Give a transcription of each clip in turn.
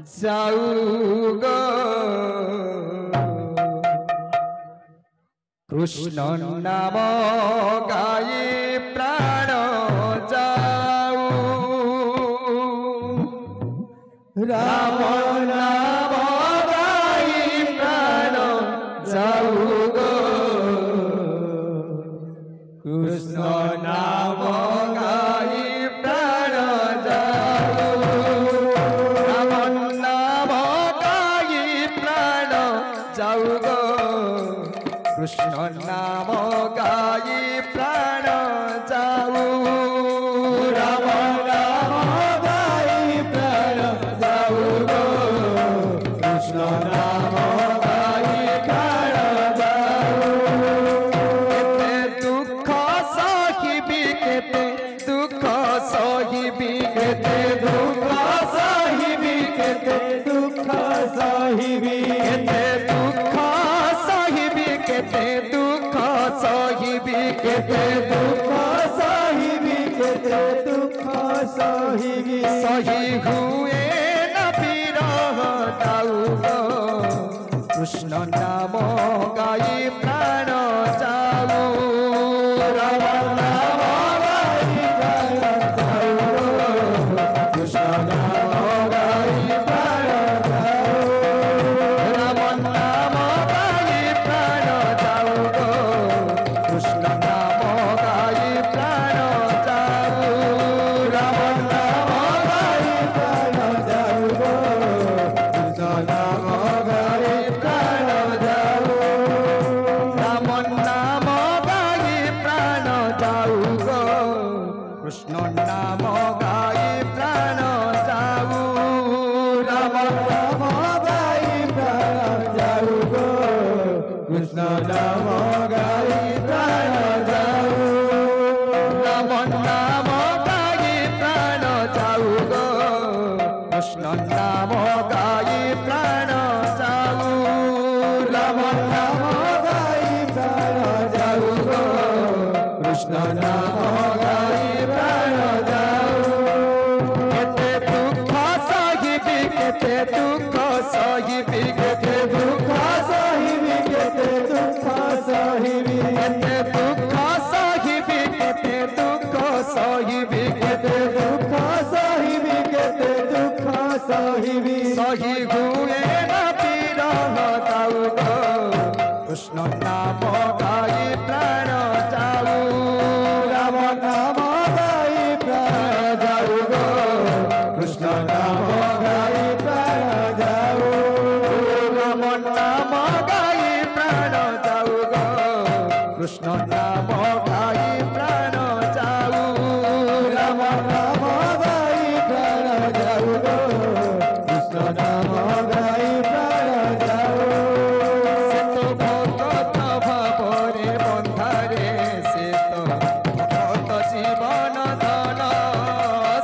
जाऊ ग कृष्ण नाम गाई प्राण जाऊ राम नाम गाई प्राण जाऊ ग कृष्ण नाम गाई प्राण जाऊ राम नाम गाई प्राण जाऊ ग कृष्ण नाम गाई प्राण जाऊ राम नाम गाई प्राण जाऊ ग कृष्ण नाम गाई प्राण जाऊ केते दुख सहिबी केते दुख सहिबी केते दुख सहिबी केते दुख सहिबी केते दुख केते दुख सहिबी केते दुख सहिबी केते दुख सहिबी सही हुए न विरह दाऊ कृष्ण नाम गाई प्राण जाऊ राम नाम गाई प्राण जाऊ कृष्ण नाम गाई प्राण जाऊ राम नाम गाई प्राण जाऊ कृष्ण नाम गाई प्राण जाऊ राम नाम गाई प्राण जाऊ कृष्ण नाम गाई प्राण जाऊ राम नाम गाई प्राण जाऊ कृष्ण नाम गाई प्राण जाऊ राम नाम गाई प्राण जाऊ कृष्ण नाम गाई प्राण जाऊ राम नाम गाई प्राण जाऊ कृष्ण नाम गाई प्राण जाऊ राम नाम गाई प्राण जाऊ कृष्ण नाम गाई प्राण जाऊ केते दुख सहिबी केते दुख सहिबी केते दुख सहिबी केते दुख सहिबी केते दुख सहिबी केते दुख सहिबी केते दुख सहिबी केते दुख सहिबी सही हुए न विरह दाऊ कृष्ण नाम गाई प्राण जाऊ राम नाम गाई प्राण जाऊ कृष्ण नाम गाई प्राण जाऊ राम नाम गाई प्राण जाऊ कृष्ण नाम गाई प्राण जाऊ राम नाम गाई प्राण जाऊ कृष्ण नाम गाई प्राण जाऊ से तो भगत भावरे बंधारे से तो भगत जीवन धन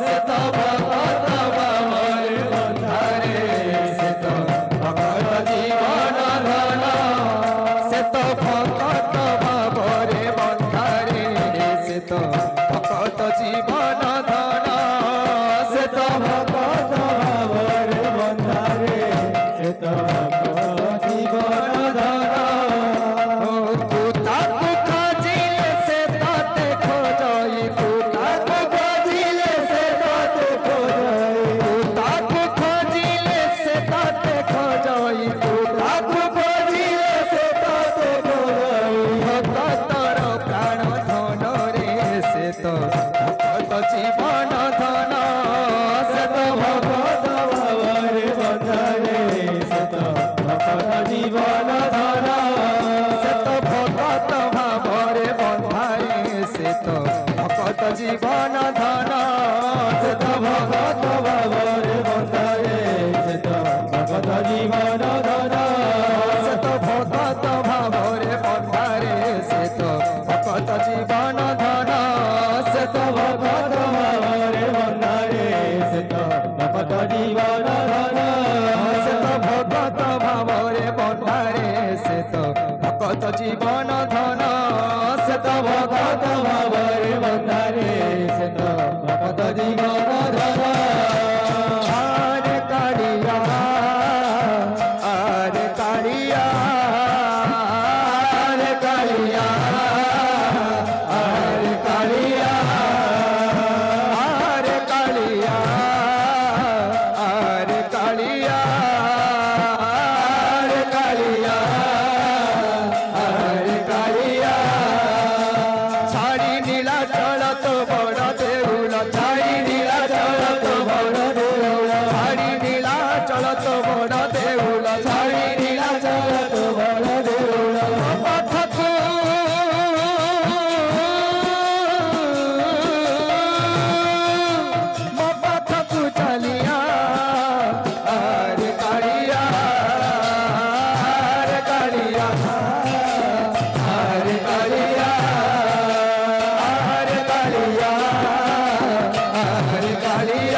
से तो भगत भावरे बंधारे से तो भगत जीवन धन से तो भगत भावरे बंधारे से तो भगत जीवन धन से तो भगत भावरे बंधारे से तो भगत जीवन धन तू ताकू खोजिले से ताते खोजई तू ताकू खोजिले से ताते खोजई तू ताकू खोजिले से ताते खोजई तू ताकू खोजिले से ताते खोजई भक्तर प्राण धन रे से तो भगत जीवन धन से तो भगत भावरे बंधारे से तो भगत जीवन धन से तो भगत भावरे बंधारे से तो भगत जीवन धन से तो भगत भावरे बंधारे से तो भगत जीवन धन से तो भगत भावरे बंधारे से तो भगत जीवन धन से तो भगत भावरे बंधारे से तो भगत जीवन धन से तो भगत भावरे बंधारे से तो भगत जीवन धन से तो भगत भावरे बंधारे से तो भगत जीवन धन कालिया